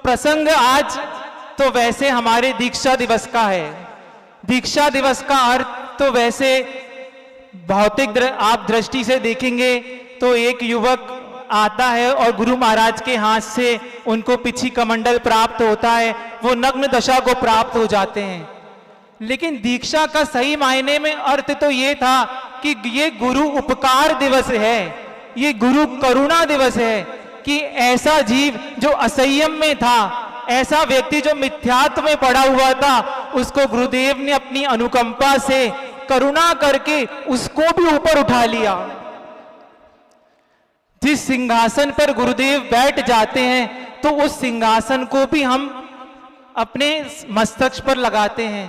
प्रसंग आज तो वैसे हमारे दीक्षा दिवस का है। दीक्षा दिवस का अर्थ तो वैसे भौतिक आप दृष्टि से देखेंगे तो एक युवक आता है और गुरु महाराज के हाथ से उनको पिछी कमंडल प्राप्त होता है, वो नग्न दशा को प्राप्त हो जाते हैं। लेकिन दीक्षा का सही मायने में अर्थ तो ये था कि ये गुरु उपकार दिवस है, ये गुरु करुणा दिवस है कि ऐसा जीव जो असंयम में था, ऐसा व्यक्ति जो मिथ्यात्व में पड़ा हुआ था, उसको गुरुदेव ने अपनी अनुकंपा से करुणा करके उसको भी ऊपर उठा लिया। जिस सिंहासन पर गुरुदेव बैठ जाते हैं तो उस सिंहासन को भी हम अपने मस्तक पर लगाते हैं।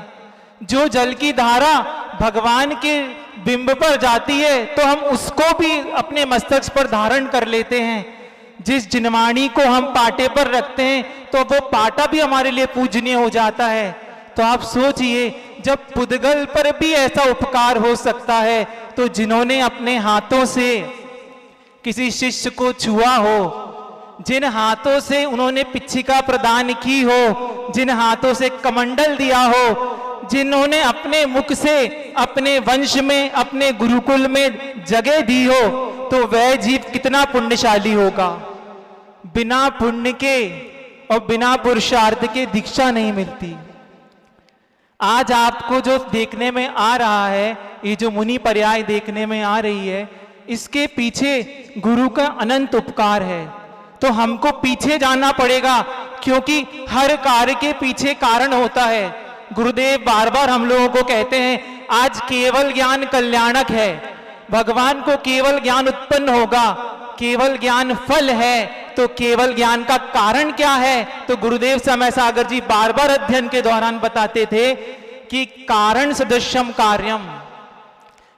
जो जल की धारा भगवान के बिंब पर जाती है तो हम उसको भी अपने मस्तक पर धारण कर लेते हैं। जिस जिनवाणी को हम पाटे पर रखते हैं तो वो पाटा भी हमारे लिए पूजनीय हो जाता है। तो आप सोचिए, जब पुद्गल पर भी ऐसा उपकार हो सकता है तो जिन्होंने अपने हाथों से किसी शिष्य को छुआ हो, जिन हाथों से उन्होंने पिच्छिका प्रदान की हो, जिन हाथों से कमंडल दिया हो, जिन्होंने अपने मुख से अपने वंश में, अपने गुरुकुल में जगह दी हो, तो वह जीव कितना पुण्यशाली होगा। बिना पुण्य के और बिना पुरुषार्थ के दीक्षा नहीं मिलती। आज आपको जो देखने में आ रहा है, ये जो मुनि पर्याय देखने में आ रही है, इसके पीछे गुरु का अनंत उपकार है। तो हमको पीछे जाना पड़ेगा, क्योंकि हर कार्य के पीछे कारण होता है। गुरुदेव बार बार हम लोगों को कहते हैं, आज केवल ज्ञान कल्याणक है। भगवान को केवल ज्ञान उत्पन्न होगा, केवल ज्ञान फल है, तो केवल ज्ञान का कारण क्या है? तो गुरुदेव समय सागर जी बार बार अध्ययन के दौरान बताते थे कि कारण सदृशम कार्यम,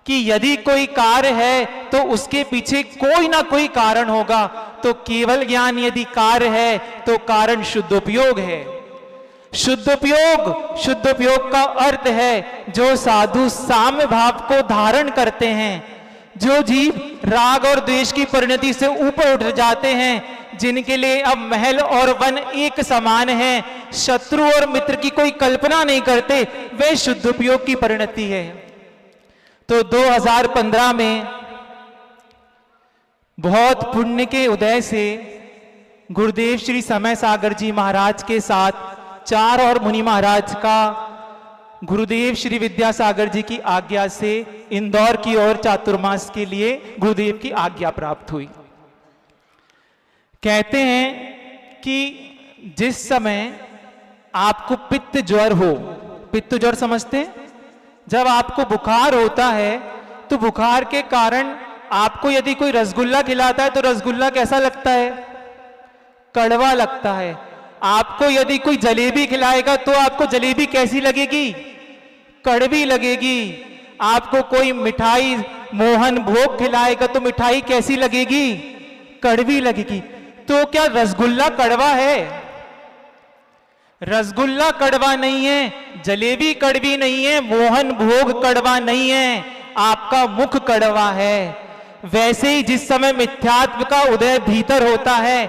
कि यदि कोई कार्य है तो उसके पीछे कोई ना कोई कारण होगा। तो केवल ज्ञान यदि कार्य है तो कारण शुद्धोपयोग है। शुद्धोपयोग का अर्थ है जो साधु साम्य भाव को धारण करते हैं, जो जीव राग और द्वेष की परिणति से ऊपर उठ जाते हैं, जिनके लिए अब महल और वन एक समान है, शत्रु और मित्र की कोई कल्पना नहीं करते, वे शुद्धोपयोग की परिणति है। तो 2015 में बहुत पुण्य के उदय से गुरुदेव श्री समय सागर जी महाराज के साथ 4 और मुनि महाराज का गुरुदेव श्री विद्यासागर जी की आज्ञा से इंदौर की ओर चातुर्मास के लिए गुरुदेव की आज्ञा प्राप्त हुई। कहते हैं कि जिस समय आपको पित्त ज्वर हो, पित्त ज्वर समझते हैं? जब आपको बुखार होता है तो बुखार के कारण आपको यदि कोई रसगुल्ला खिलाता है तो रसगुल्ला कैसा लगता है? कड़वा लगता है। आपको यदि कोई जलेबी खिलाएगा तो आपको जलेबी कैसी लगेगी? कड़वी लगेगी। आपको कोई मिठाई मोहन भोग खिलाएगा तो मिठाई कैसी लगेगी? कड़वी लगेगी। तो क्या रसगुल्ला कड़वा है? रसगुल्ला कड़वा नहीं है, जलेबी कड़वी नहीं है, मोहन भोग कड़वा नहीं है, आपका मुख कड़वा है। वैसे ही जिस समय मिथ्यात्व का उदय भीतर होता है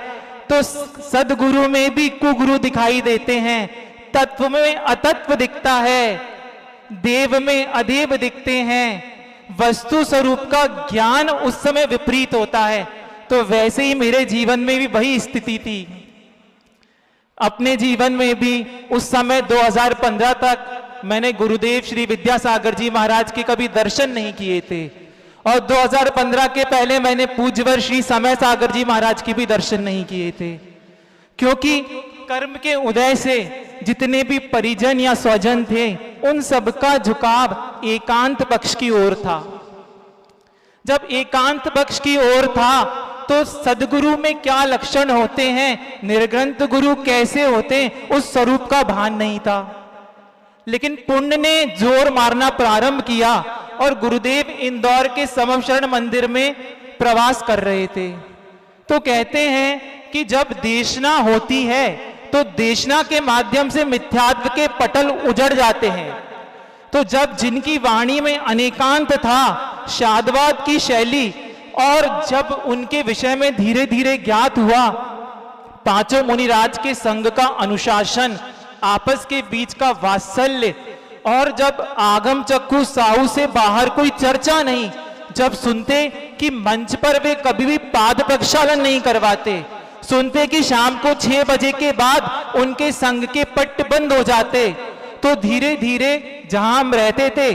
तो सदगुरु में भी कुगुरु दिखाई देते हैं, तत्व में अतत्व दिखता है, देव में अदेव दिखते हैं, वस्तु स्वरूप का ज्ञान उस समय विपरीत होता है। तो वैसे ही मेरे जीवन में भी वही स्थिति थी। अपने जीवन में भी उस समय 2015 तक मैंने गुरुदेव श्री विद्यासागर जी महाराज के कभी दर्शन नहीं किए थे, और 2015 के पहले मैंने पूज्यवर श्री समय सागर जी महाराज के भी दर्शन नहीं किए थे, क्योंकि कर्म के उदय से जितने भी परिजन या स्वजन थे उन सबका झुकाव एकांत पक्ष की ओर था। जब एकांत पक्ष की ओर था तो सदगुरु में क्या लक्षण होते हैं, निर्ग्रंथ गुरु कैसे होते हैं, उस स्वरूप का भान नहीं था। लेकिन पुण्य ने जोर मारना प्रारंभ किया और गुरुदेव इंदौर के समशरण मंदिर में प्रवास कर रहे थे। तो कहते हैं कि जब देशना होती है तो देशना के माध्यम से मिथ्यात्व के पटल उजड़ जाते हैं। तो जब जिनकी वाणी में अनेकांत था, शादवाद की शैली, और जब उनके विषय में धीरे धीरे ज्ञात हुआ पांचों मुनिराज के संग का अनुशासन, आपस के बीच का वात्सल्य, और जब आगम चक्कू साहू से बाहर कोई चर्चा नहीं, जब सुनते कि मंच पर वे कभी भी पाद प्रक्षालन नहीं करवाते, सुनते कि शाम को 6 बजे के बाद उनके संग के पट्ट बंद हो जाते, तो धीरे धीरे जहां हम रहते थे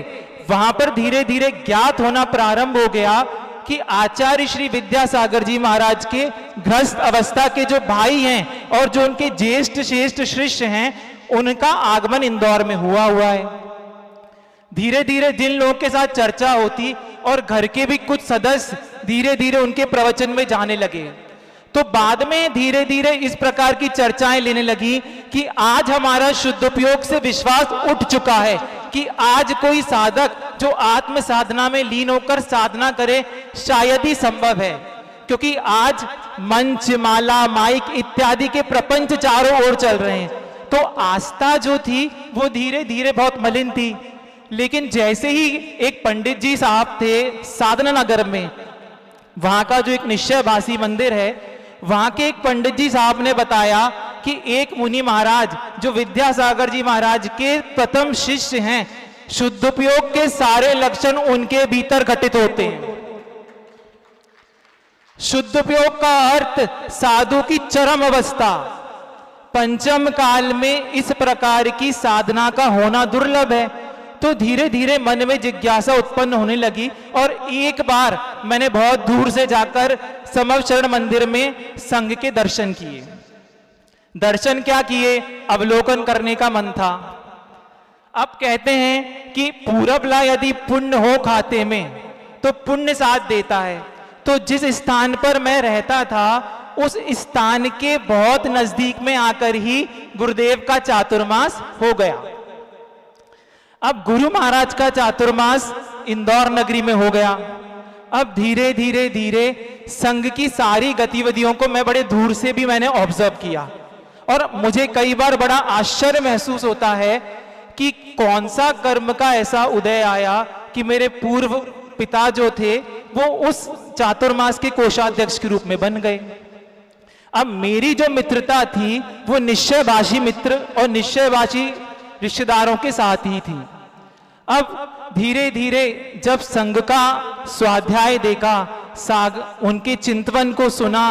वहां पर धीरे धीरे ज्ञात होना प्रारंभ हो गया कि आचार्य श्री विद्यासागर जी महाराज के गृहस्थ अवस्था के जो भाई हैं और जो उनके ज्येष्ठ श्रेष्ठ शिष्य हैं, उनका आगमन इंदौर में हुआ है। धीरे धीरे जिन लोगों के साथ चर्चा होती और घर के भी कुछ सदस्य धीरे धीरे उनके प्रवचन में जाने लगे, तो बाद में धीरे धीरे इस प्रकार की चर्चाएं लेने लगी कि आज हमारा शुद्धोपयोग से विश्वास उठ चुका है कि आज कोई साधक जो आत्म साधना में लीन होकर साधना करे शायद ही संभव है, क्योंकि आज मंच, माला, माइक इत्यादि के प्रपंच चारों ओर चल रहे हैं। तो आस्था जो थी वो धीरे धीरे बहुत मलिन थी। लेकिन जैसे ही एक पंडित जी साहब थे साधना नगर में, वहां का जो एक निश्चयवासी मंदिर है, वहां के एक पंडित जी साहब ने बताया कि एक मुनि महाराज जो विद्यासागर जी महाराज के प्रथम शिष्य हैं, शुद्धोपयोग के सारे लक्षण उनके भीतर घटित होते हैं। शुद्धोपयोग का अर्थ साधु की चरम अवस्था। पंचम काल में इस प्रकार की साधना का होना दुर्लभ है। तो धीरे धीरे मन में जिज्ञासा उत्पन्न होने लगी और एक बार मैंने बहुत दूर से जाकर समवचरण मंदिर में संघ के दर्शन किए। दर्शन क्या किए, अवलोकन करने का मन था। अब कहते हैं कि पूरबला यदि पुण्य हो खाते में तो पुण्य साथ देता है। तो जिस स्थान पर मैं रहता था उस स्थान के बहुत नजदीक में आकर ही गुरुदेव का चातुर्मास हो गया। अब गुरु महाराज का चातुर्मास इंदौर नगरी में हो गया। अब धीरे धीरे धीरे संघ की सारी गतिविधियों को मैं बड़े दूर से भी मैंने ऑब्जर्व किया और मुझे कई बार बड़ा आश्चर्य महसूस होता है कि कौन सा कर्म का ऐसा उदय आया कि मेरे पूर्व पिता जो थे वो उस चातुर्मास के कोषाध्यक्ष के रूप में बन गए। अब मेरी जो मित्रता थी वो निश्चयवासी मित्र और निश्चयवासी रिश्तेदारों के साथ ही थी। अब धीरे धीरे जब संघ का स्वाध्याय देखा, उनके चिंतवन को सुना,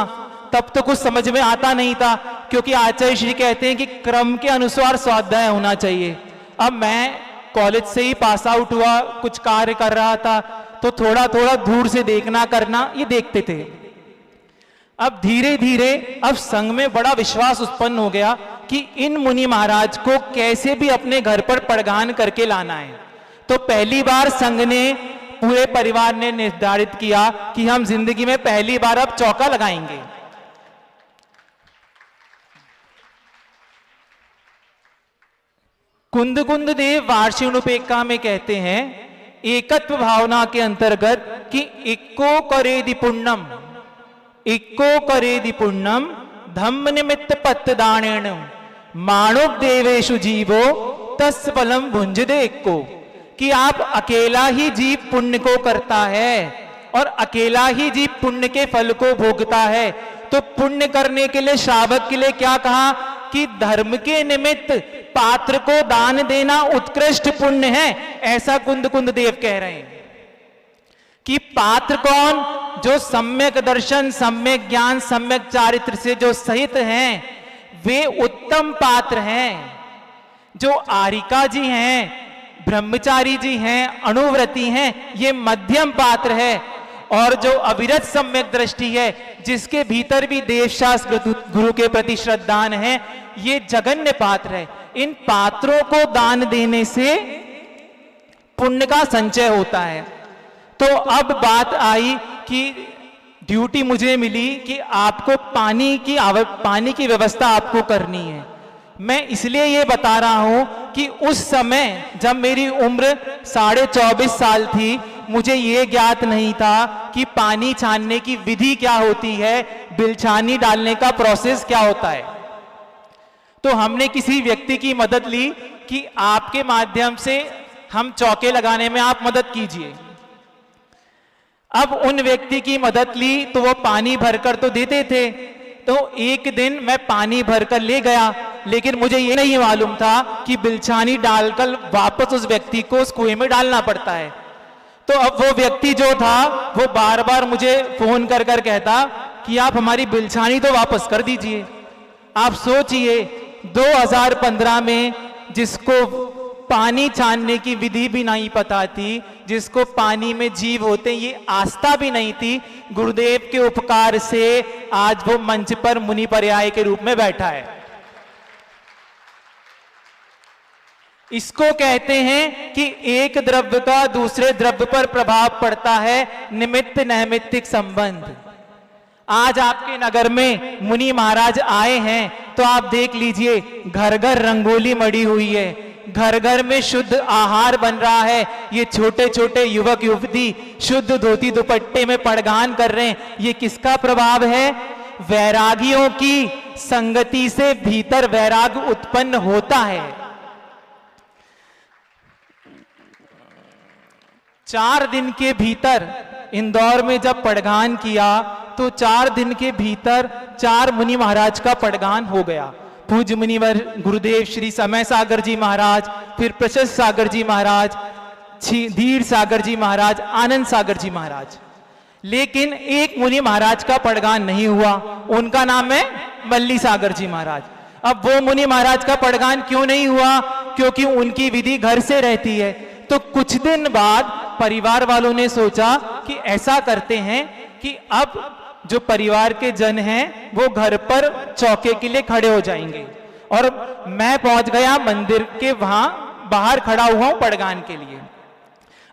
तब तो कुछ समझ में आता नहीं था, क्योंकि आचार्य श्री कहते हैं कि क्रम के अनुसार स्वाध्याय होना चाहिए। अब मैं कॉलेज से ही पास आउट हुआ, कुछ कार्य कर रहा था, तो थोड़ा थोड़ा दूर से देखना करना ये देखते थे। अब धीरे धीरे अब संघ में बड़ा विश्वास उत्पन्न हो गया कि इन मुनि महाराज को कैसे भी अपने घर पर पड़गान करके लाना है। तो पहली बार संघ ने, पूरे परिवार ने निर्धारित किया कि हम जिंदगी में पहली बार अब चौका लगाएंगे। कुंद कुंद देव वार्षिकोपेक्षा में कहते हैं एकत्व भावना के अंतर्गत कि इक्को करेदि पुण्यम, इक्को करेदि पुण्यम धम्म निमित्त पत्तदानेन माणुक देवेशु जीवो तस् फलम भुंजदे इक्को, कि आप अकेला ही जीव पुण्य को करता है और अकेला ही जीव पुण्य के फल को भोगता है। तो पुण्य करने के लिए श्रावक के लिए क्या कहा कि धर्म के निमित्त पात्र को दान देना उत्कृष्ट पुण्य है, ऐसा कुंद कुंद देव कह रहे हैं। कि पात्र कौन, जो सम्यक दर्शन, सम्यक ज्ञान, सम्यक चारित्र से जो सहित हैं वे उत्तम पात्र हैं। जो आरिका जी हैं, ब्रह्मचारी जी हैं, अनुव्रती हैं, ये मध्यम पात्र है। और जो अविरत सम्यक दृष्टि है, जिसके भीतर भी देवशास्त्र गुरु के प्रति श्रद्धान है, ये जगन्य पात्र है। इन पात्रों को दान देने से पुण्य का संचय होता है। तो अब बात आई कि ड्यूटी मुझे मिली कि आपको पानी की व्यवस्था आपको करनी है। मैं इसलिए ये बता रहा हूं कि उस समय जब मेरी उम्र 24.5 साल थी, मुझे ये ज्ञात नहीं था कि पानी छानने की विधि क्या होती है, बिलछानी डालने का प्रोसेस क्या होता है। तो हमने किसी व्यक्ति की मदद ली कि आपके माध्यम से हम चौके लगाने में आप मदद कीजिए। अब उन व्यक्ति की मदद ली तो वो पानी भरकर तो देते थे, तो एक दिन मैं पानी भरकर ले गया, लेकिन मुझे ये नहीं मालूम था कि बिलछानी डालकर वापस उस व्यक्ति को उस कुएं में डालना पड़ता है। तो अब वो व्यक्ति जो था वो बार बार मुझे फोन कर कर कहता कि आप हमारी बिलछानी तो वापस कर दीजिए। आप सोचिए 2015 में जिसको पानी छानने की विधि भी नहीं पता थी, जिसको पानी में जीव होते ये आस्था भी नहीं थी, गुरुदेव के उपकार से आज वो मंच पर मुनि पर्याय के रूप में बैठा है। इसको कहते हैं कि एक द्रव्य का दूसरे द्रव्य पर प्रभाव पड़ता है, निमित्त नैमित्तिक संबंध। आज आपके नगर में मुनि महाराज आए हैं तो आप देख लीजिए, घर घर रंगोली मड़ी हुई है, घर घर में शुद्ध आहार बन रहा है। ये छोटे छोटे युवक युवती शुद्ध धोती दुपट्टे में पड़गान कर रहे हैं। ये किसका प्रभाव है? वैरागियों की संगति से भीतर वैराग उत्पन्न होता है। 4 दिन के भीतर इंदौर में जब पड़गान किया तो 4 दिन के भीतर 4 मुनि महाराज का पड़गान हो गया। पूज्य मुनिवर गुरुदेव श्री समय सागर जी महाराज, फिर प्रशस्त सागर जी महाराज, धीर सागर जी महाराज, आनंद सागर जी महाराज। लेकिन एक मुनि महाराज का पड़गान नहीं हुआ, उनका नाम है मल्ली सागर जी महाराज। अब वो मुनि महाराज का पड़गान क्यों नहीं हुआ? क्योंकि उनकी विधि घर से रहती है। तो कुछ दिन बाद परिवार वालों ने सोचा कि ऐसा करते हैं कि अब जो परिवार के जन हैं वो घर पर चौके के लिए खड़े हो जाएंगे। और मैं पहुंच गया मंदिर के वहां बाहर खड़ा हुआ हूं पड़गान के लिए।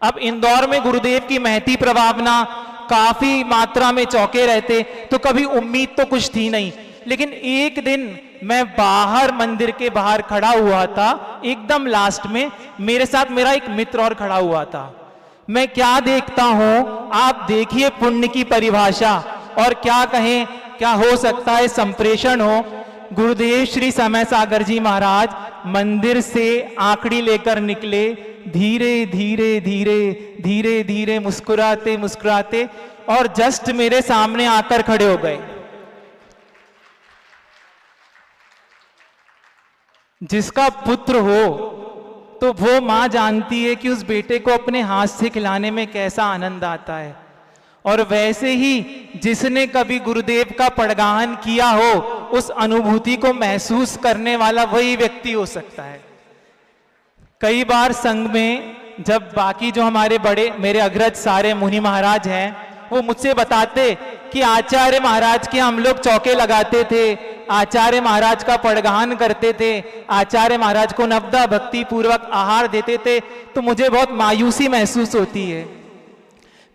अब इंदौर में गुरुदेव की महती प्रभावना, काफी मात्रा में चौके रहते, तो कभी उम्मीद तो कुछ थी नहीं। लेकिन एक दिन मैं बाहर मंदिर के बाहर खड़ा हुआ था, एकदम लास्ट में मेरे साथ मेरा एक मित्र और खड़ा हुआ था। मैं क्या देखता हूं, आप देखिए पुण्य की परिभाषा, और क्या कहें, क्या हो सकता है संप्रेषण हो। गुरुदेव श्री समय सागर जी महाराज मंदिर से आंकड़ी लेकर निकले, धीरे धीरे धीरे धीरे धीरे मुस्कुराते मुस्कुराते, और जस्ट मेरे सामने आकर खड़े हो गए। जिसका पुत्र हो तो वो मां जानती है कि उस बेटे को अपने हाथ से खिलाने में कैसा आनंद आता है। और वैसे ही जिसने कभी गुरुदेव का पड़गान किया हो, उस अनुभूति को महसूस करने वाला वही व्यक्ति हो सकता है। कई बार संघ में जब बाकी जो हमारे बड़े, मेरे अग्रज सारे मुनि महाराज हैं, वो मुझसे बताते कि आचार्य महाराज के हम लोग चौके लगाते थे, आचार्य महाराज का पड़गान करते थे, आचार्य महाराज को नवदा भक्ति पूर्वक आहार देते थे, तो मुझे बहुत मायूसी महसूस होती है।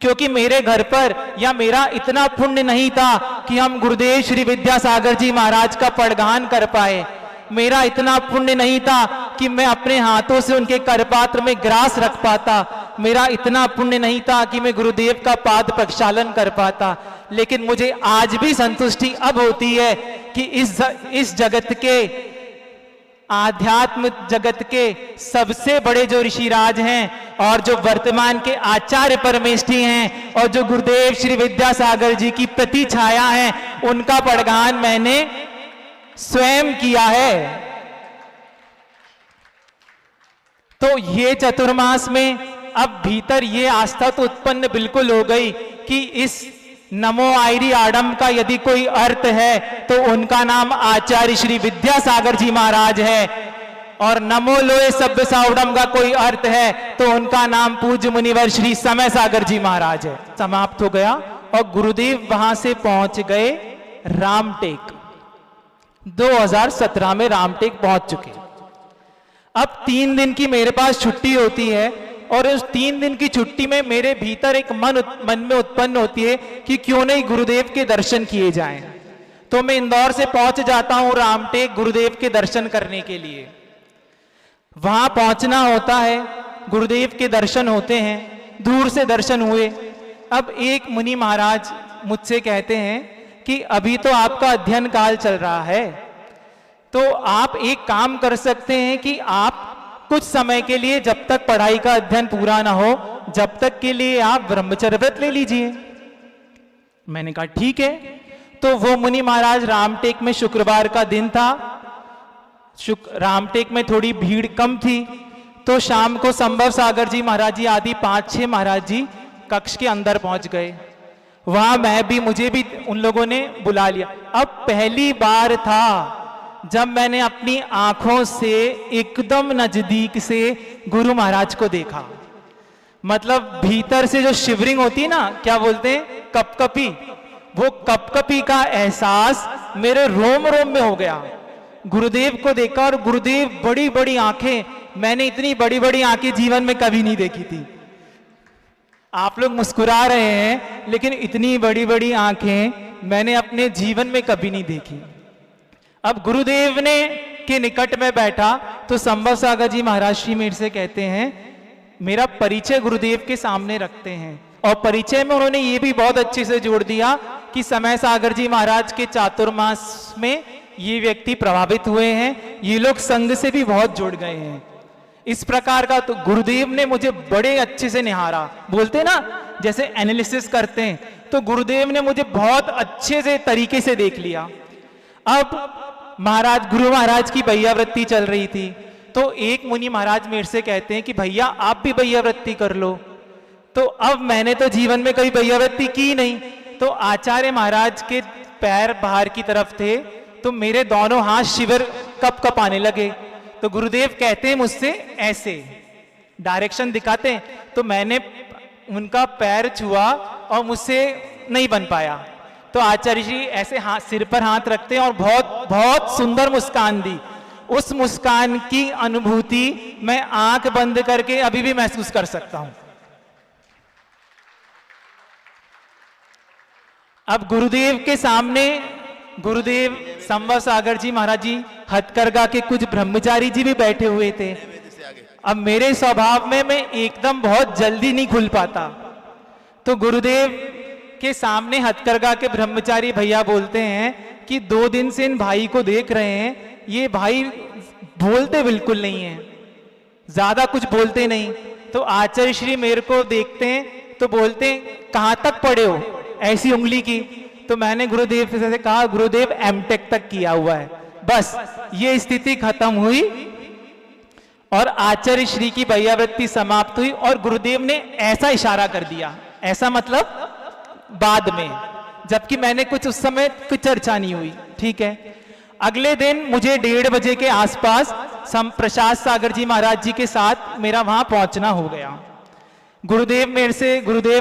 क्योंकि मेरे घर पर या मेरा इतना पुण्य नहीं था कि हम गुरुदेव श्री विद्यासागर जी महाराज का पड़गान कर पाए। मेरा इतना पुण्य नहीं था कि मैं अपने हाथों से उनके करपात्र में ग्रास रख पाता। मेरा इतना पुण्य नहीं था कि मैं गुरुदेव का पाद प्रक्षालन कर पाता। लेकिन मुझे आज भी संतुष्टि अब होती है कि इस जगत के, आध्यात्म जगत के सबसे बड़े जो ऋषिराज हैं और जो वर्तमान के आचार्य परमेष्ठी हैं और जो गुरुदेव श्री विद्यासागर जी की प्रति छाया है, उनका पड़गान मैंने स्वयं किया है। तो ये चतुर्मास में अब भीतर ये आस्था तो उत्पन्न बिल्कुल हो गई कि इस नमो आयरी आडम का यदि कोई अर्थ है तो उनका नाम आचार्य श्री विद्यासागर जी महाराज है, और नमो लोए सभ्य साउडम का कोई अर्थ है तो उनका नाम पूज्य मुनिवर श्री समय सागर जी महाराज है। समाप्त हो गया और गुरुदेव वहां से पहुंच गए रामटेक। 2017 में रामटेक पहुंच चुके। अब 3 दिन की मेरे पास छुट्टी होती है, और उस 3 दिन की छुट्टी में मेरे भीतर एक मन में उत्पन्न होती है कि क्यों नहीं गुरुदेव के दर्शन किए जाएं। तो मैं इंदौर से पहुंच जाता हूं रामटेक गुरुदेव के दर्शन करने के लिए। वहां पहुंचना होता है, गुरुदेव के दर्शन होते हैं, दूर से दर्शन हुए। अब एक मुनि महाराज मुझसे कहते हैं कि अभी तो आपका अध्ययन काल चल रहा है, तो आप एक काम कर सकते हैं कि आप कुछ समय के लिए, जब तक पढ़ाई का अध्ययन पूरा ना हो, जब तक के लिए आप ब्रह्मचर्य व्रत ले लीजिए। मैंने कहा ठीक है। तो वो मुनि महाराज रामटेक में शुक्रवार का दिन था, रामटेक में थोड़ी भीड़ कम थी, तो शाम को संभव सागर जी महाराज जी आदि 5-6 महाराज जी कक्ष के अंदर पहुंच गए। वहां मुझे भी उन लोगों ने बुला लिया। अब पहली बार था जब मैंने अपनी आंखों से एकदम नजदीक से गुरु महाराज को देखा। मतलब भीतर से जो शिवरिंग होती है ना, क्या बोलते हैं, कपकपी, वो कपकपी का एहसास मेरे रोम रोम में हो गया। गुरुदेव को देखा और गुरुदेव बड़ी बड़ी आंखें, मैंने इतनी बड़ी बड़ी आंखें जीवन में कभी नहीं देखी थी। आप लोग मुस्कुरा रहे हैं, लेकिन इतनी बड़ी बड़ी आंखें मैंने अपने जीवन में कभी नहीं देखी। अब गुरुदेव ने के निकट में बैठा तो संभव सागर जी महाराज श्री मेरे से कहते हैं, मेरा परिचय गुरुदेव के सामने रखते हैं। और परिचय में उन्होंने ये भी बहुत अच्छे से जोड़ दिया कि समय सागर जी महाराज के चातुर्मास में ये व्यक्ति प्रभावित हुए हैं, ये लोग संघ से भी बहुत जुड़ गए हैं। इस प्रकार का तो गुरुदेव ने मुझे बड़े अच्छे से निहारा, बोलते ना जैसे एनालिसिस करते हैं, तो गुरुदेव ने मुझे बहुत अच्छे से तरीके से देख लिया। अब गुरु महाराज की भैयावृत्ति चल रही थी, तो एक मुनि महाराज मेरे से कहते हैं कि भैया आप भी भैयावृत्ति कर लो। तो अब मैंने तो जीवन में कभी भैयावृत्ति की नहीं, तो आचार्य महाराज के पैर बाहर की तरफ थे, तो मेरे दोनों हाथ शिविर कप आने लगे। तो गुरुदेव कहते हैं मुझसे ऐसे डायरेक्शन दिखाते हैं, तो मैंने उनका पैर छुआ और मुझसे नहीं बन पाया। तो आचार्य जी ऐसे हाथ सिर पर हाथ रखते हैं और बहुत बहुत सुंदर मुस्कान दी। उस मुस्कान की अनुभूति मैं आंख बंद करके अभी भी महसूस कर सकता हूं। अब गुरुदेव के सामने गुरुदेव संभव सागर जी महाराज जी, हथकरघा के कुछ ब्रह्मचारी जी भी बैठे हुए थे। अब मेरे स्वभाव में मैं एकदम बहुत जल्दी नहीं खुल पाता, तो गुरुदेव के सामने हथकरघा के ब्रह्मचारी भैया बोलते हैं कि 2 दिन से इन भाई को देख रहे हैं, ये भाई बोलते बिल्कुल नहीं है, ज्यादा कुछ बोलते नहीं। तो आचार्य श्री मेरे को देखते हैं तो बोलते हैं कहां तक पढ़े हो, ऐसी उंगली की। तो मैंने गुरुदेव से कहा गुरुदेव एमटेक तक किया हुआ है। बस ये स्थिति खत्म हुई और आचार्य श्री की भैयावृत्ति समाप्त हुई और गुरुदेव ने ऐसा इशारा कर दिया, ऐसा मतलब बाद में, जबकि मैंने कुछ उस समय कुछ चर्चा नहीं हुई। ठीक है, अगले दिन मुझे 1:30 बजे के आसपास प्रसाद सागर जी महाराज जी के साथ मेरा वहां पहुंचना हो गया। गुरुदेव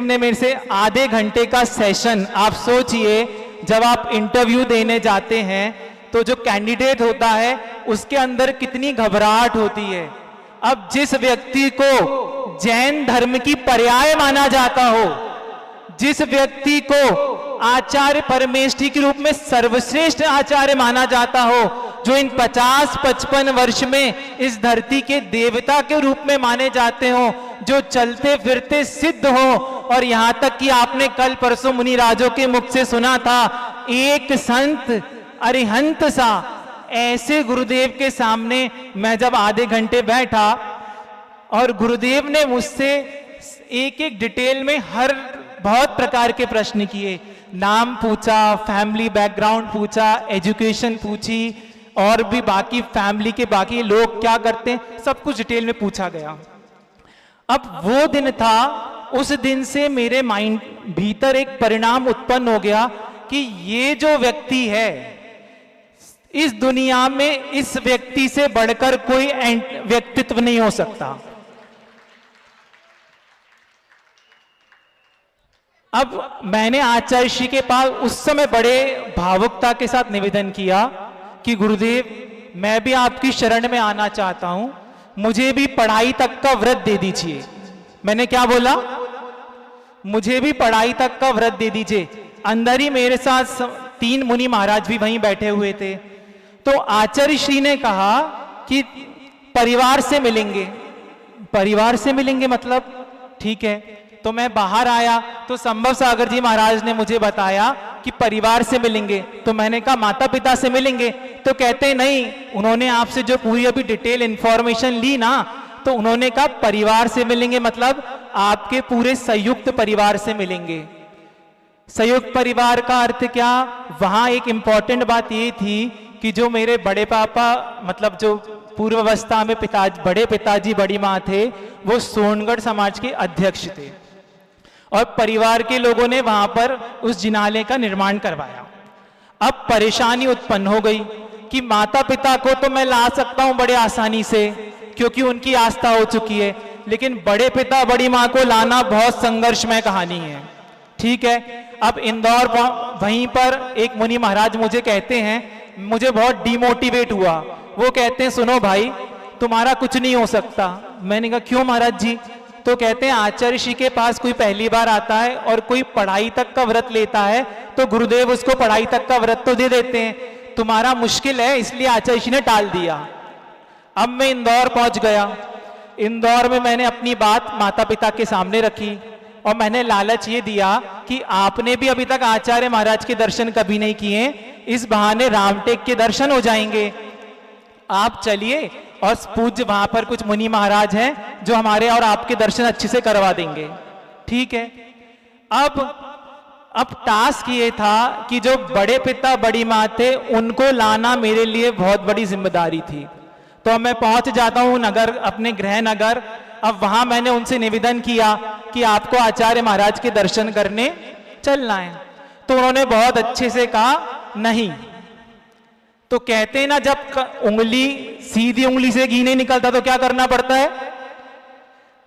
ने मेरे से आधे घंटे का सेशन, आप सोचिए जब आप इंटरव्यू देने जाते हैं तो जो कैंडिडेट होता है उसके अंदर कितनी घबराहट होती है। अब जिस व्यक्ति को जैन धर्म की पर्याय माना जाता हो, जिस व्यक्ति को आचार्य परमेष्ठी के रूप में सर्वश्रेष्ठ आचार्य माना जाता हो, जो इन 50-55 वर्ष में इस धरती के देवता के रूप में माने जाते हो, जो चलते फिरते सिद्ध हो, और यहां तक कि आपने कल परसों मुनि राजों के मुख से सुना था एक संत अरिहंत सा, ऐसे गुरुदेव के सामने मैं जब आधे घंटे बैठा और गुरुदेव ने मुझसे एक एक डिटेल में हर बहुत प्रकार के प्रश्न किए, नाम पूछा, फैमिली बैकग्राउंड पूछा, एजुकेशन पूछी, और भी बाकी फैमिली के बाकी लोग क्या करते हैं, सब कुछ डिटेल में पूछा गया। अब वो दिन था, उस दिन से मेरे माइंड भीतर एक परिणाम उत्पन्न हो गया कि ये जो व्यक्ति है इस दुनिया में, इस व्यक्ति से बढ़कर कोई व्यक्तित्व नहीं हो सकता। अब मैंने आचार्य श्री के पास उस समय बड़े भावुकता के साथ निवेदन किया कि गुरुदेव मैं भी आपकी शरण में आना चाहता हूं, मुझे भी पढ़ाई तक का व्रत दे दीजिए। मैंने क्या बोला, मुझे भी पढ़ाई तक का व्रत दे दीजिए। अंदर ही मेरे साथ 3 मुनि महाराज भी वहीं बैठे हुए थे। तो आचार्य श्री ने कहा कि परिवार से मिलेंगे। परिवार से मिलेंगे मतलब ठीक है। तो मैं बाहर आया तो संभव सागर जी महाराज ने मुझे बताया कि परिवार से मिलेंगे। तो मैंने कहा माता पिता से मिलेंगे। तो कहते नहीं, उन्होंने आपसे जो पूरी अभी डिटेल इंफॉर्मेशन ली ना, तो उन्होंने कहा परिवार से मिलेंगे मतलब आपके पूरे संयुक्त परिवार से मिलेंगे। संयुक्त परिवार का अर्थ क्या, वहां एक इंपॉर्टेंट बात ये थी कि जो मेरे बड़े पापा मतलब जो पूर्व अवस्था में बड़े पिताजी बड़ी माँ थे, वो सोनगढ़ समाज के अध्यक्ष थे और परिवार के लोगों ने वहां पर उस जिनालय का निर्माण करवाया। अब परेशानी उत्पन्न हो गई कि माता पिता को तो मैं ला सकता हूं बड़े आसानी से क्योंकि उनकी आस्था हो चुकी है, लेकिन बड़े पिता बड़ी माँ को लाना बहुत संघर्षमय कहानी है। ठीक है, अब इंदौर वहीं पर एक मुनि महाराज मुझे कहते हैं, मुझे बहुत डिमोटिवेट हुआ। वो कहते हैं सुनो भाई, तुम्हारा कुछ नहीं हो सकता। मैंने कहा क्यों महाराज जी? तो कहते हैं आचार्य ऋषि के पास कोई पहली बार आता है और कोई पढ़ाई तक का व्रत लेता है तो गुरुदेव उसको पढ़ाई तक का व्रत तो दे देते हैं, तुम्हारा मुश्किल है इसलिए आचार्य ऋषि ने टाल दिया। अब मैं इंदौर पहुंच गया। इंदौर में मैंने अपनी बात माता पिता के सामने रखी और मैंने लालच ये दिया कि आपने भी अभी तक आचार्य महाराज के दर्शन कभी नहीं किए, इस बहाने रामटेक के दर्शन हो जाएंगे। आप चलिए और पूज्य वहां पर कुछ मुनि महाराज हैं जो हमारे और आपके दर्शन अच्छे से करवा देंगे। ठीक है, अब टास्क ये था कि जो बड़े पिता बड़ी माँ थे उनको लाना मेरे लिए बहुत बड़ी जिम्मेदारी थी। तो मैं पहुंच जाता हूं नगर, अपने गृह नगर। अब वहां मैंने उनसे निवेदन किया कि आपको आचार्य महाराज के दर्शन करने चलना है। तो उन्होंने बहुत अच्छे से कहा नहीं। तो कहते हैं ना, जब उंगली सीधी उंगली से घी नहीं निकलता तो क्या करना पड़ता है?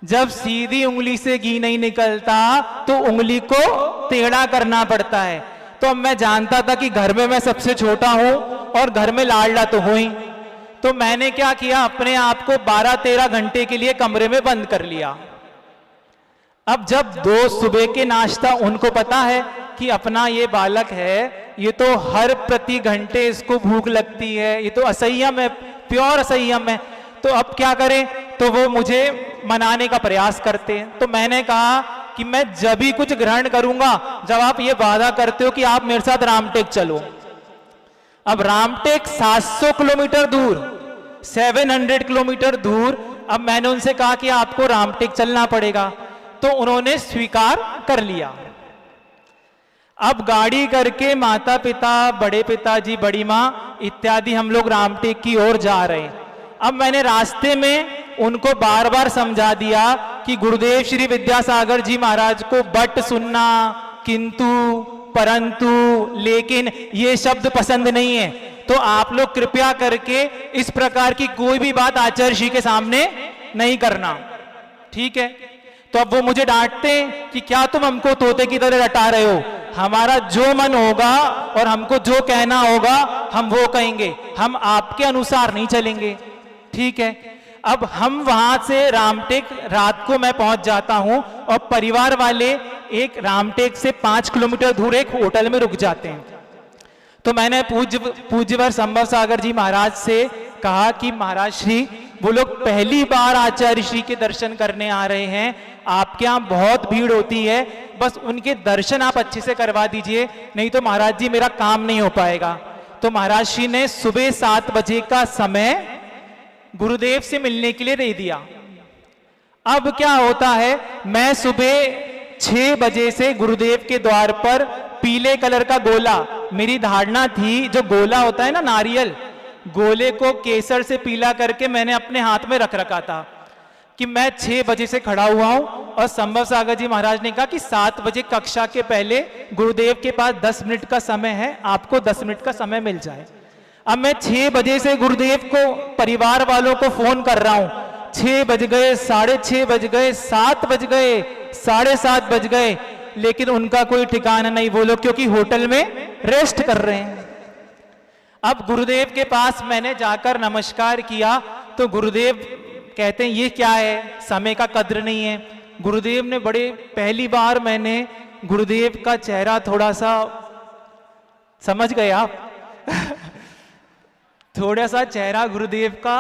जब सीधी उंगली से घी नहीं निकलता तो उंगली को टेढ़ा करना पड़ता है। तो अब मैं जानता था कि घर में मैं सबसे छोटा हूं और घर में लाडला तो हूं ही। तो मैंने क्या किया, अपने आप को 12-13 घंटे के लिए कमरे में बंद कर लिया। अब जब 2 सुबह के नाश्ता, उनको पता है कि अपना ये बालक है, ये तो हर प्रति घंटे इसको भूख लगती है, ये तो असंयम है, प्योर असंयम है, तो अब क्या करें? तो वो मुझे मनाने का प्रयास करते हैं। तो मैंने कहा कि मैं जब भी कुछ ग्रहण करूंगा जब आप ये वादा करते हो कि आप मेरे साथ रामटेक चलो। अब रामटेक 700 किलोमीटर दूर, 700 किलोमीटर दूर। अब मैंने उनसे कहा कि आपको रामटेक चलना पड़ेगा, तो उन्होंने स्वीकार कर लिया। अब गाड़ी करके माता पिता, बड़े पिताजी, बड़ी माँ इत्यादि हम लोग रामटेक की ओर जा रहे हैं। अब मैंने रास्ते में उनको बार बार समझा दिया कि गुरुदेव श्री विद्यासागर जी महाराज को बट सुनना, किंतु, परंतु, लेकिन ये शब्द पसंद नहीं है, तो आप लोग कृपया करके इस प्रकार की कोई भी बात आचार्य जी के सामने नहीं करना। ठीक है, तो अब वो मुझे डांटते हैं कि क्या तुम हमको तोते की तरह रटा रहे हो, हमारा जो मन होगा और हमको जो कहना होगा हम वो कहेंगे, हम आपके अनुसार नहीं चलेंगे। ठीक है, अब हम वहां से रामटेक रात को मैं पहुंच जाता हूं और परिवार वाले एक रामटेक से 5 किलोमीटर दूर एक होटल में रुक जाते हैं। तो मैंने पूज्यवर संभव सागर जी महाराज से कहा कि महाराज श्री, वो लोग पहली बार आचार्य श्री के दर्शन करने आ रहे हैं, आपके यहाँ बहुत भीड़ होती है, बस उनके दर्शन आप अच्छे से करवा दीजिए, नहीं तो महाराज जी मेरा काम नहीं हो पाएगा। तो महाराज श्री ने सुबह 7 बजे का समय गुरुदेव से मिलने के लिए दे दिया। अब क्या होता है, मैं सुबह 6 बजे से गुरुदेव के द्वार पर पीले कलर का गोला, मेरी धारणा थी जो गोला होता है ना नारियल, गोले को केसर से पीला करके मैंने अपने हाथ में रख रखा था कि मैं 6 बजे से खड़ा हुआ हूं और संभव सागर जी महाराज ने कहा कि 7 बजे कक्षा के पहले गुरुदेव के पास 10 मिनट का समय है, आपको 10 मिनट का समय मिल जाए। अब मैं 6 बजे से गुरुदेव को, परिवार वालों को फोन कर रहा हूं, 6 बज गए, 6:30 बज गए, 7 बज गए, 7:30 बज गए, लेकिन उनका कोई ठिकाना नहीं, वो लोग क्योंकि होटल में रेस्ट कर रहे हैं। अब गुरुदेव के पास मैंने जाकर नमस्कार किया तो गुरुदेव कहते हैं ये क्या है, समय का कद्र नहीं है। गुरुदेव ने पहली बार मैंने गुरुदेव का चेहरा थोड़ा सा, समझ गए आप थोड़ा सा चेहरा गुरुदेव का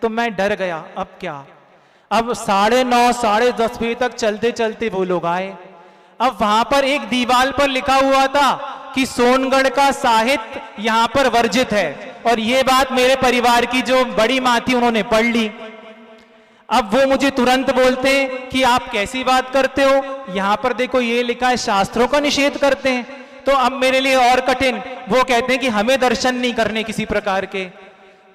तो मैं डर गया। अब क्या, अब 9:30 10:30 बजे तक चलते चलते वो लोग आए। अब वहां पर एक दीवार पर लिखा हुआ था कि सोनगढ़ का साहित्य यहां पर वर्जित है, और ये बात मेरे परिवार की जो बड़ी माँ थी उन्होंने पढ़ ली। अब वो मुझे तुरंत बोलते हैं कि आप कैसी बात करते हो, यहां पर देखो ये लिखा है शास्त्रों का निषेध करते हैं। तो अब मेरे लिए और कठिन, वो कहते हैं कि हमें दर्शन नहीं करने किसी प्रकार के।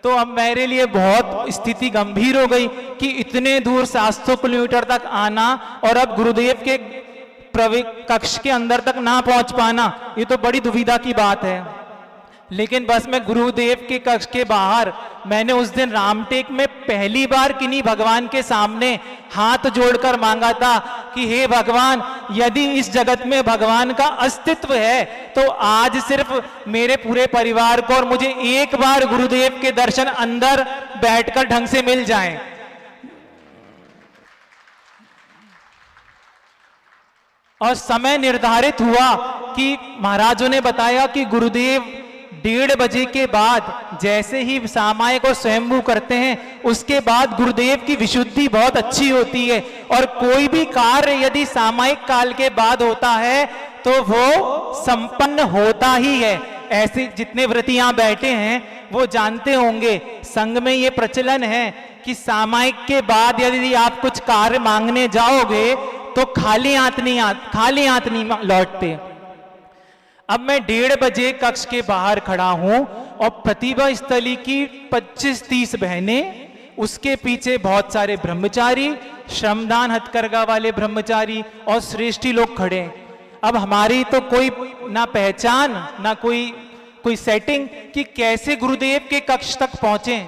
तो अब मेरे लिए बहुत स्थिति गंभीर हो गई कि इतने दूर 700 किलोमीटर तक आना और अब गुरुदेव के कक्ष के अंदर तक ना पहुंच पाना, ये तो बड़ी दुविधा की बात है। लेकिन बस मैं गुरुदेव के कक्ष के बाहर, मैंने उस दिन रामटेक में पहली बार किन्हीं भगवान के सामने हाथ जोड़कर मांगा था कि हे भगवान, यदि इस जगत में भगवान का अस्तित्व है तो आज सिर्फ मेरे पूरे परिवार को और मुझे एक बार गुरुदेव के दर्शन अंदर बैठकर ढंग से मिल जाएं। और समय निर्धारित हुआ कि महाराजों ने बताया कि गुरुदेव 1:30 बजे के बाद जैसे ही सामायिक और स्वयंभू करते हैं, उसके बाद गुरुदेव की विशुद्धि बहुत अच्छी होती है और कोई भी कार्य यदि सामायिक काल के बाद होता है तो वो संपन्न होता ही है। ऐसे जितने व्रती यहां बैठे हैं वो जानते होंगे, संघ में ये प्रचलन है कि सामायिक के बाद यदि आप कुछ कार्य मांगने जाओगे तो खाली हाथ नहीं लौटते। अब मैं 1:30 बजे कक्ष के बाहर खड़ा हूं और प्रतिभा स्थली की 25-30 बहनें, उसके पीछे बहुत सारे ब्रह्मचारी, श्रमदान हथकरघा वाले ब्रह्मचारी और श्रेष्ठी लोग खड़े हैं। अब हमारी तो कोई ना पहचान ना कोई सेटिंग कि कैसे गुरुदेव के कक्ष तक पहुंचे।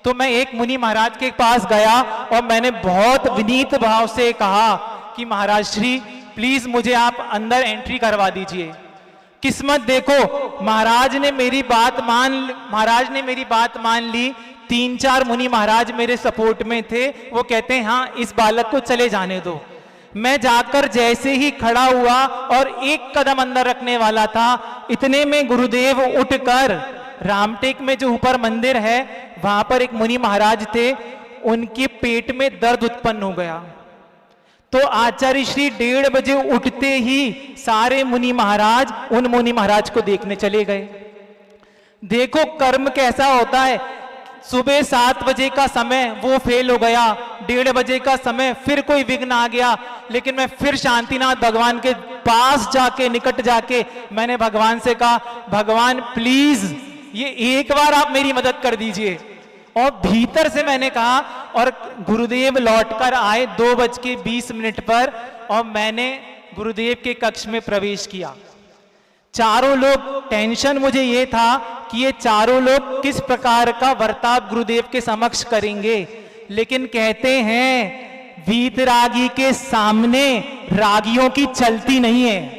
तो मैं एक मुनि महाराज के पास गया और मैंने बहुत विनीत भाव से कहा कि महाराज श्री प्लीज मुझे आप अंदर एंट्री करवा दीजिए। किस्मत देखो, महाराज ने मेरी बात मान ली। 3-4 मुनि महाराज मेरे सपोर्ट में थे। वो कहते हैं हाँ इस बालक को चले जाने दो। मैं जाकर जैसे ही खड़ा हुआ और एक कदम अंदर रखने वाला था, इतने में गुरुदेव उठकर रामटेक में जो ऊपर मंदिर है वहां पर एक मुनि महाराज थे, उनके पेट में दर्द उत्पन्न हो गया। तो आचार्य श्री 1:30 बजे उठते ही सारे मुनि महाराज उन मुनि महाराज को देखने चले गए। देखो कर्म कैसा होता है। सुबह 7 बजे का समय वो फेल हो गया, 1:30 बजे का समय फिर कोई विघ्न आ गया। लेकिन मैं फिर शांतिनाथ भगवान के पास जाके, निकट जाके मैंने भगवान से कहा, भगवान प्लीज ये एक बार आप मेरी मदद कर दीजिए। और भीतर से मैंने कहा, और गुरुदेव लौटकर आए 2:20 पर और मैंने गुरुदेव के कक्ष में प्रवेश किया। चारों लोग, टेंशन मुझे ये था कि ये चारों लोग किस प्रकार का वर्ताव गुरुदेव के समक्ष करेंगे। लेकिन कहते हैं वीतरागी के सामने रागियों की चलती नहीं है।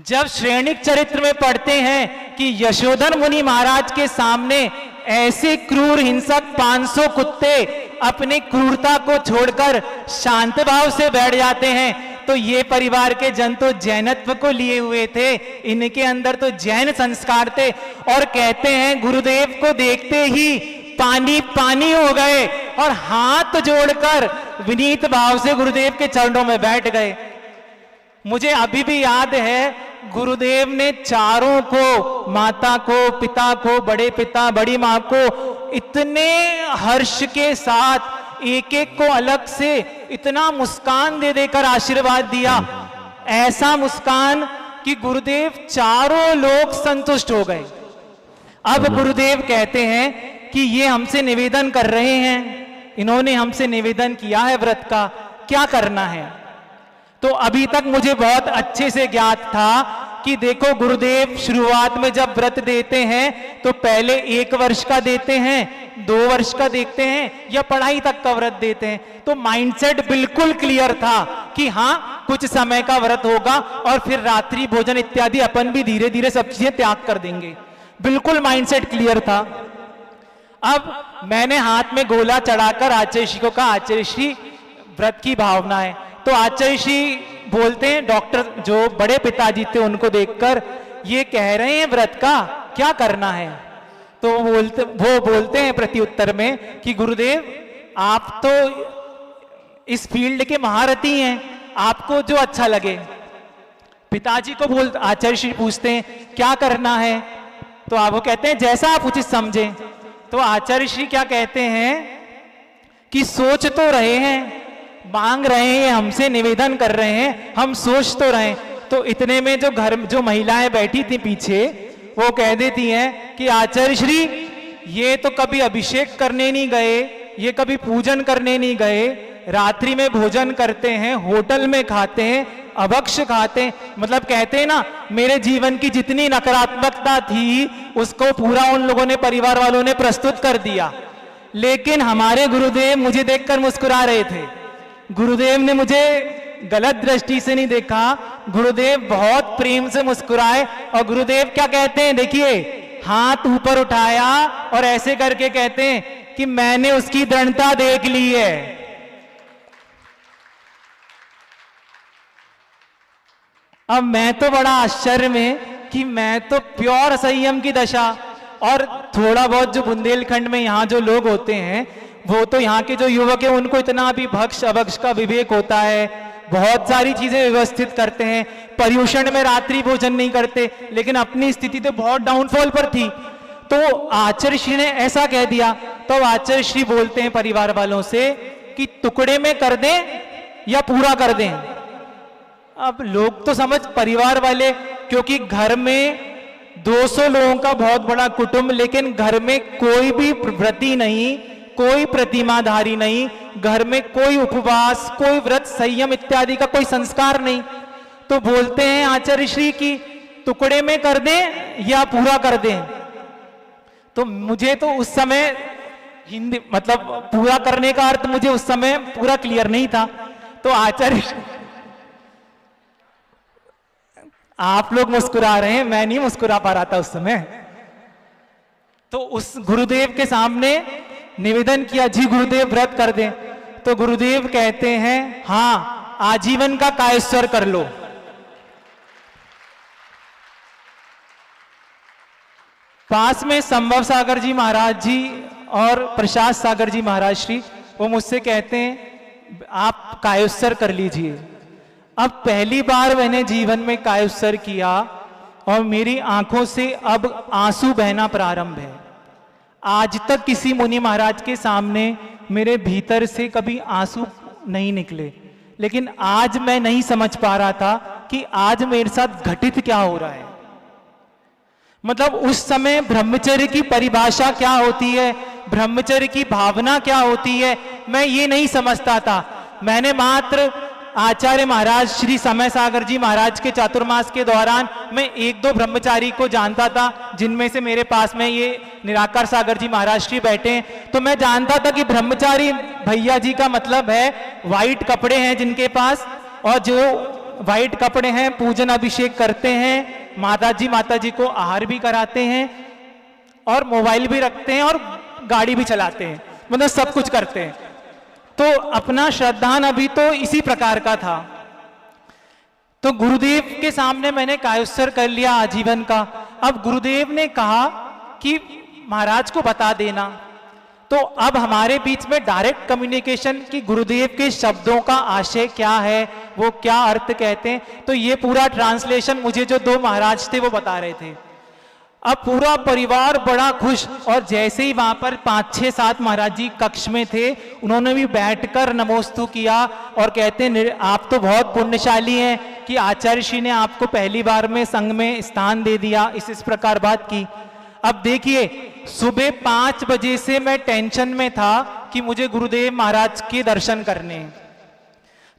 जब श्रेणिक चरित्र में पढ़ते हैं कि यशोधन मुनि महाराज के सामने ऐसे क्रूर हिंसक 500 कुत्ते अपनी क्रूरता को छोड़कर शांत भाव से बैठ जाते हैं, तो ये परिवार के जन तो जैनत्व को लिए हुए थे, इनके अंदर तो जैन संस्कार थे। और कहते हैं गुरुदेव को देखते ही पानी पानी हो गए और हाथ जोड़कर विनीत भाव से गुरुदेव के चरणों में बैठ गए। मुझे अभी भी याद है गुरुदेव ने चारों को, माता को, पिता को, बड़े पिता, बड़ी मां को इतने हर्ष के साथ एक एक को अलग से इतना मुस्कान दे देकर आशीर्वाद दिया। ऐसा मुस्कान कि गुरुदेव चारों लोग संतुष्ट हो गए। अब गुरुदेव कहते हैं कि ये हमसे निवेदन कर रहे हैं, इन्होंने हमसे निवेदन किया है व्रत का, क्या करना है। तो अभी तक मुझे बहुत अच्छे से ज्ञात था कि देखो गुरुदेव शुरुआत में जब व्रत देते हैं तो पहले 1 वर्ष का देते हैं, 2 वर्ष का देखते हैं या पढ़ाई तक का व्रत देते हैं। तो माइंडसेट बिल्कुल क्लियर था कि हाँ कुछ समय का व्रत होगा और फिर रात्रि भोजन इत्यादि अपन भी धीरे धीरे सब चीजें त्याग कर देंगे। बिल्कुल माइंडसेट क्लियर था। अब मैंने हाथ में गोला चढ़ाकर आचार्य श्री को कहा, आचार्य श्री व्रत की भावना है। तो आचार्य श्री बोलते हैं, डॉक्टर जो बड़े पिताजी थे उनको देखकर, ये कह रहे हैं व्रत का क्या करना है। तो वो बोलते हैं प्रत्युत्तर में कि गुरुदेव आप तो इस फील्ड के महारथी हैं, आपको जो अच्छा लगे। पिताजी को आचार्य श्री पूछते हैं क्या करना है, तो आप वो कहते हैं जैसा आप उचित समझें। तो आचार्य श्री क्या कहते हैं कि सोच तो रहे हैं, मांग रहे हैं, हमसे निवेदन कर रहे हैं, हम सोच तो रहे हैं। तो इतने में जो महिलाएं बैठी थी पीछे, वो कह देती हैं कि आचार्य श्री ये तो कभी अभिषेक करने नहीं गए, ये कभी पूजन करने नहीं गए, रात्रि में भोजन करते हैं, होटल में खाते हैं, अभक्ष खाते हैं। मतलब कहते हैं ना, मेरे जीवन की जितनी नकारात्मकता थी उसको पूरा उन लोगों ने, परिवार वालों ने प्रस्तुत कर दिया। लेकिन हमारे गुरुदेव मुझे देखकर मुस्कुरा रहे थे। गुरुदेव ने मुझे गलत दृष्टि से नहीं देखा, गुरुदेव बहुत प्रेम से मुस्कुराए। और गुरुदेव क्या कहते हैं, देखिए, हाथ ऊपर उठाया और ऐसे करके कहते हैं कि मैंने उसकी दृढ़ता देख ली है। अब मैं तो बड़ा आश्चर्य में कि मैं तो प्योर संयम की दशा, और थोड़ा बहुत जो बुंदेलखंड में यहाँ जो लोग होते हैं, वो तो यहाँ के जो युवक हैं उनको इतना भी भक्ष अभक्ष का विवेक होता है, बहुत सारी चीजें व्यवस्थित करते हैं, पर्यूषण में रात्रि भोजन नहीं करते, लेकिन अपनी स्थिति तो बहुत डाउनफॉल पर थी। तो आचार्य श्री ने ऐसा कह दिया, तो आचार्य श्री बोलते हैं परिवार वालों से कि टुकड़े में कर दें या पूरा कर दें। अब लोग तो समझ, परिवार वाले, क्योंकि घर में 200 लोगों का बहुत बड़ा कुटुंब, लेकिन घर में कोई भी व्रती नहीं, कोई प्रतिमाधारी नहीं, घर में कोई उपवास, कोई व्रत, संयम इत्यादि का कोई संस्कार नहीं। तो बोलते हैं आचार्य श्री की टुकड़े में कर दें या पूरा कर दें। तो मुझे तो उस समय हिंदी, मतलब पूरा करने का अर्थ मुझे उस समय पूरा क्लियर नहीं था। तो आचार्य, आप लोग मुस्कुरा रहे हैं, मैं नहीं मुस्कुरा पा रहा था उस समय। तो उस गुरुदेव के सामने निवेदन किया, जी गुरुदेव व्रत कर दें। तो गुरुदेव कहते हैं, हाँ, आजीवन का कायस्वर कर लो। पास में संभव सागर जी महाराज जी और प्रसाद सागर जी महाराज श्री, वो मुझसे कहते हैं आप कायोत्सर कर लीजिए। अब पहली बार मैंने जीवन में कायोत्सर किया और मेरी आंखों से अब आंसू बहना प्रारंभ है। आज तक किसी मुनि महाराज के सामने मेरे भीतर से कभी आंसू नहीं निकले, लेकिन आज मैं नहीं समझ पा रहा था कि आज मेरे साथ घटित क्या हो रहा है। मतलब उस समय ब्रह्मचर्य की परिभाषा क्या होती है, ब्रह्मचर्य की भावना क्या होती है, मैं ये नहीं समझता था। मैंने मात्र आचार्य महाराज श्री समय सागर जी महाराज के चातुर्मास के दौरान मैं 1-2 ब्रह्मचारी को जानता था, जिनमें से मेरे पास में ये निराकार सागर जी महाराज श्री बैठे हैं। तो मैं जानता था कि ब्रह्मचारी भैया जी का मतलब है व्हाइट कपड़े हैं जिनके पास, और जो व्हाइट कपड़े हैं पूजन अभिषेक करते हैं, माता जी को आहार भी कराते हैं, और मोबाइल भी रखते हैं, और गाड़ी भी चलाते हैं, मतलब सब कुछ करते हैं। तो अपना श्रद्धान अभी तो इसी प्रकार का था। तो गुरुदेव के सामने मैंने कायोत्सर कर लिया आजीवन का। अब गुरुदेव ने कहा कि महाराज को बता देना। तो अब हमारे बीच में डायरेक्ट कम्युनिकेशन कि गुरुदेव के शब्दों का आशय क्या है, वो क्या अर्थ कहते हैं, तो ये पूरा ट्रांसलेशन मुझे जो 2 महाराज थे वो बता रहे थे। अब पूरा परिवार बड़ा खुश, और जैसे ही वहां पर 5-6-7 महाराज जी कक्ष में थे, उन्होंने भी बैठकर नमोस्तु किया और कहते हैं आप तो बहुत पुण्यशाली हैं कि आचार्य श्री ने आपको पहली बार में संघ में स्थान दे दिया, इस प्रकार बात की। अब देखिए, सुबह 5 बजे से मैं टेंशन में था कि मुझे गुरुदेव महाराज के दर्शन करने,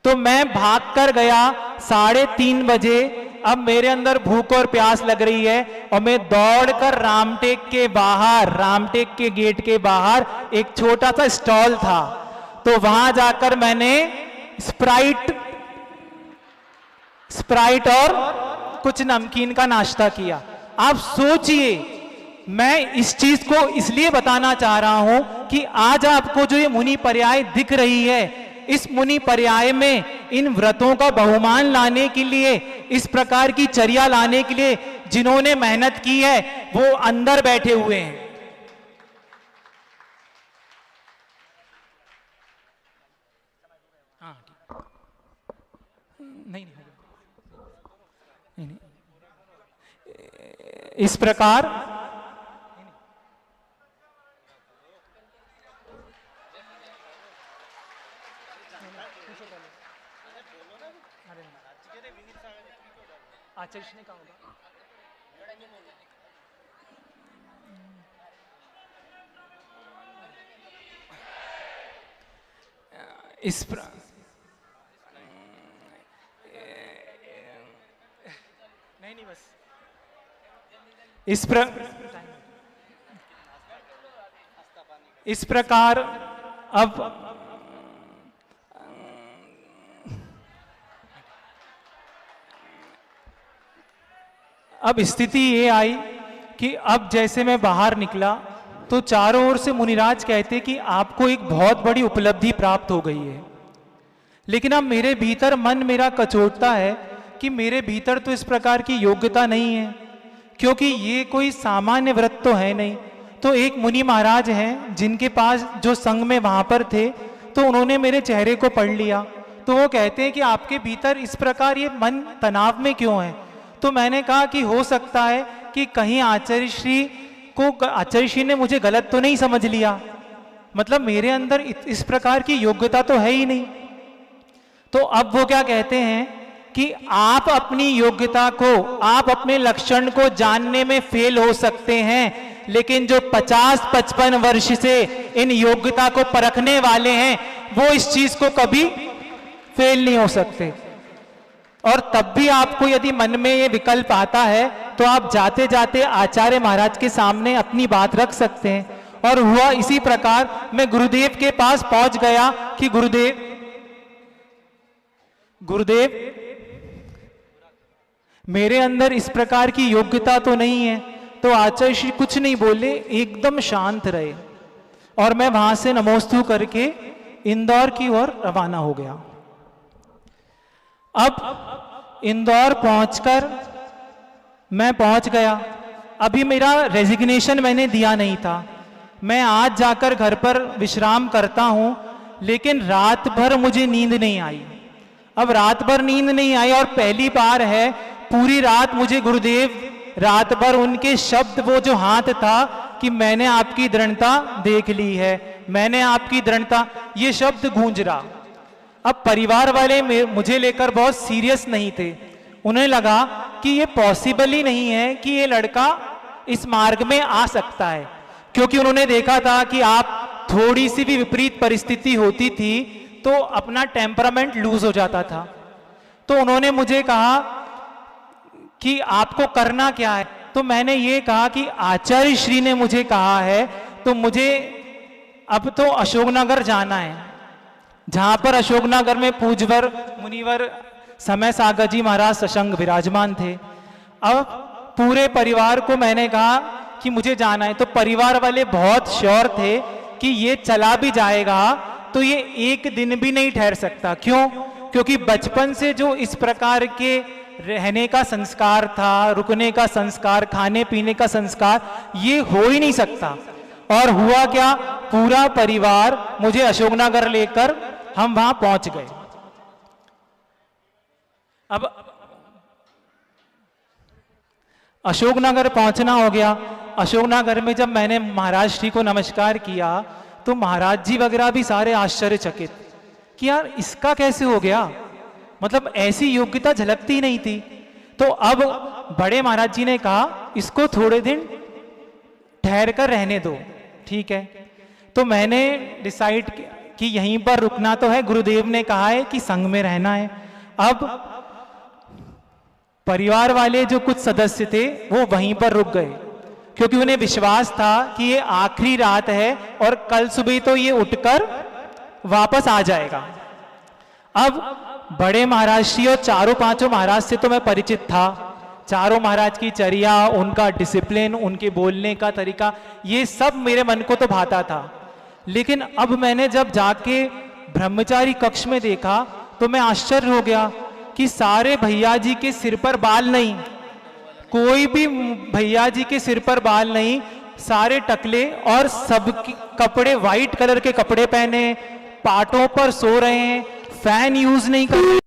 तो मैं भाग कर गया 3:30 बजे। अब मेरे अंदर भूख और प्यास लग रही है, और मैं दौड़कर रामटेक के बाहर, रामटेक के गेट के बाहर एक छोटा सा स्टॉल था, तो वहां जाकर मैंने स्प्राइट और कुछ नमकीन का नाश्ता किया। आप सोचिए, मैं इस चीज को इसलिए बताना चाह रहा हूं कि आज आपको जो ये मुनि पर्याय दिख रही है, इस मुनि पर्याय में इन व्रतों का बहुमान लाने के लिए, इस प्रकार की चर्या लाने के लिए जिन्होंने मेहनत की है, वो अंदर बैठे हुए हैं। नहीं, इस प्रकार आचार्य ने कहा होगा। नहीं बस इस प्रकार अब स्थिति ये आई कि अब जैसे मैं बाहर निकला तो चारों ओर से मुनिराज कहते कि आपको एक बहुत बड़ी उपलब्धि प्राप्त हो गई है। लेकिन अब मेरे भीतर मन मेरा कचोटता है कि मेरे भीतर तो इस प्रकार की योग्यता नहीं है, क्योंकि ये कोई सामान्य व्रत तो है नहीं। तो एक मुनि महाराज हैं जिनके पास जो संग में वहां पर थे, तो उन्होंने मेरे चेहरे को पढ़ लिया। तो वो कहते हैं कि आपके भीतर इस प्रकार ये मन तनाव में क्यों है। तो मैंने कहा कि हो सकता है कि कहीं आचार्य श्री ने मुझे गलत तो नहीं समझ लिया, मतलब मेरे अंदर इस प्रकार की योग्यता तो है ही नहीं। तो अब वो क्या कहते हैं कि आप अपनी योग्यता को, आप अपने लक्षण को जानने में फेल हो सकते हैं, लेकिन जो 50-55 वर्ष से इन योग्यता को परखने वाले हैं वो इस चीज को कभी फेल नहीं हो सकते। और तब भी आपको यदि मन में ये विकल्प आता है तो आप जाते जाते आचार्य महाराज के सामने अपनी बात रख सकते हैं। और हुआ इसी प्रकार, मैं गुरुदेव के पास पहुंच गया कि गुरुदेव मेरे अंदर इस प्रकार की योग्यता तो नहीं है। तो आचार्य श्री कुछ नहीं बोले, एकदम शांत रहे और मैं वहां से नमोस्तु करके इंदौर की ओर रवाना हो गया। अब इंदौर पहुंचकर मैं पहुंच गया। अभी मेरा रेजिग्नेशन मैंने दिया नहीं था। मैं आज जाकर घर पर विश्राम करता हूं, लेकिन रात भर मुझे नींद नहीं आई। अब रात भर नींद नहीं आई और पहली बार है पूरी रात मुझे गुरुदेव रात भर उनके शब्द, वो जो हाथ था कि मैंने आपकी दृढ़ता देख ली है, मैंने आपकी दृढ़ता, ये शब्द गूंज रहा। अब परिवार वाले मुझे लेकर बहुत सीरियस नहीं थे। उन्हें लगा कि ये पॉसिबल ही नहीं है कि ये लड़का इस मार्ग में आ सकता है, क्योंकि उन्होंने देखा था कि आप थोड़ी सी भी विपरीत परिस्थिति होती थी तो अपना टेम्परामेंट लूज हो जाता था। तो उन्होंने मुझे कहा कि आपको करना क्या है। तो मैंने ये कहा कि आचार्य श्री ने मुझे कहा है तो मुझे अब तो अशोकनगर जाना है, जहां पर अशोकनगर में पूज्यवर मुनिवर समय सागर जी महाराज सशंग विराजमान थे। अब पूरे परिवार को मैंने कहा कि मुझे जाना है। तो परिवार वाले बहुत श्योर थे कि ये चला भी जाएगा तो ये एक दिन भी नहीं ठहर सकता। क्यों? क्योंकि बचपन से जो इस प्रकार के रहने का संस्कार था, रुकने का संस्कार, खाने पीने का संस्कार, ये हो ही नहीं सकता। और हुआ क्या, पूरा परिवार मुझे अशोकनगर लेकर हम वहां पहुंच गए। अब अशोकनगर पहुंचना हो गया। अशोकनगर में जब मैंने महाराज श्री को नमस्कार किया तो महाराज जी वगैरह भी सारे आश्चर्यचकित कि यार इसका कैसे हो गया, मतलब ऐसी योग्यता झलकती नहीं थी। तो अब बड़े महाराज जी ने कहा इसको थोड़े दिन ठहर कर रहने दो, ठीक है। तो मैंने डिसाइड कि यहीं पर रुकना तो है, गुरुदेव ने कहा है कि संग में रहना है। अब परिवार वाले जो कुछ सदस्य थे वो वहीं पर रुक गए, क्योंकि उन्हें विश्वास था कि ये आखिरी रात है और कल सुबह तो ये उठकर वापस आ जाएगा। अब बड़े महाराज श्री और चारों पांचों महाराज से तो मैं परिचित था। चारों महाराज की चर्या, उनका डिसिप्लिन, उनके बोलने का तरीका, ये सब मेरे मन को तो भाता था। लेकिन अब मैंने जब जाके ब्रह्मचारी कक्ष में देखा तो मैं आश्चर्य हो गया कि सारे भैया जी के सिर पर बाल नहीं, कोई भी भैया जी के सिर पर बाल नहीं, सारे टकले और सब कपड़े वाइट कलर के कपड़े पहने, पाटों पर सो रहे हैं, फैन यूज नहीं कर रहे।